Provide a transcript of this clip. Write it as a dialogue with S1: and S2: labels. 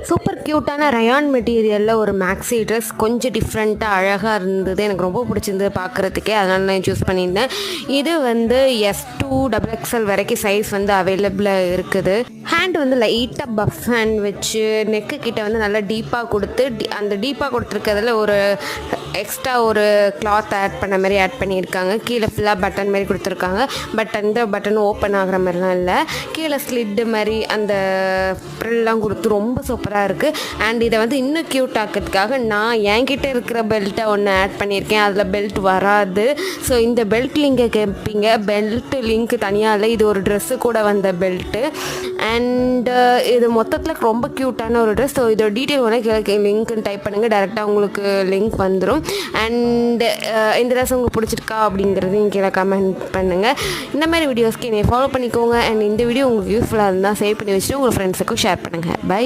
S1: Super க்யூட்டான rayon மெட்டீரியலில் ஒரு மேக்ஸி ட்ரெஸ் கொஞ்சம் டிஃப்ரெண்ட்டாக அழகாக இருந்தது. எனக்கு ரொம்ப பிடிச்சிருந்தது பார்க்குறதுக்கே. அதனால் நான் சூஸ் பண்ணியிருந்தேன். இது வந்து S2 XXL வரைக்கும் சைஸ் வந்து அவைலபிளாக இருக்குது. ஹேண்ட் வந்து லைட்டாக பஃப் ஹேண்ட் வச்சு நெக்கு கிட்ட வந்து நல்லா டீப்பாக கொடுத்து அந்த டீப்பாக கொடுத்துருக்கிறதுல ஒரு எக்ஸ்ட்ரா ஒரு கிளாத் ஆட் பண்ண மாதிரி ஆட் பண்ணியிருக்காங்க. கீழே ஃபுல்லாக பட்டன் மாதிரி கொடுத்துருக்காங்க. பட் அந்த பட்டன் ஓப்பன் ஆகிற மாதிரிலாம் இல்லை. கீழே ஸ்லிட்டு மாதிரி அந்த ஃப்ரில்லாம் கொடுத்து ரொம்ப சூப்பராக இருக்குது. அண்ட் இதை வந்து இன்னும் க்யூட் ஆக்கிறதுக்காக நான் என்கிட்ட இருக்கிற பெல்ட்டை ஒன்று ஆட் பண்ணியிருக்கேன். அதில் பெல்ட் வராது. ஸோ இந்த பெல்ட் லிங்கை கேட்பீங்க. பெல்ட் லிங்க் தனியாக இல்லை, இது ஒரு ட்ரெஸ்ஸு கூட வந்த பெல்ட்டு. அண்டு இது மொத்தத்தில் ரொம்ப க்யூட்டான ஒரு ட்ரெஸ். ஸோ இதோட டீட்டெயில் ஒன்று லிங்க்னு டைப் பண்ணுங்கள், டேரெக்டாக உங்களுக்கு லிங்க் வந்துடும். அண்டு இந்த ட்ரெஸ் உங்களுக்கு பிடிச்சிருக்கா அப்படிங்கிறதையும் கீழே கமெண்ட் பண்ணுங்கள். இந்த மாதிரி வீடியோஸ்க்கு என்னை ஃபாலோ பண்ணிக்கோங்க. அண்ட் இந்த வீடியோ உங்களுக்கு யூஸ்ஃபுல்லாக இருந்தால் சேவ் பண்ணி வச்சுட்டு உங்கள் ஃப்ரெண்ட்ஸுக்கும் ஷேர் பண்ணுங்கள். பை.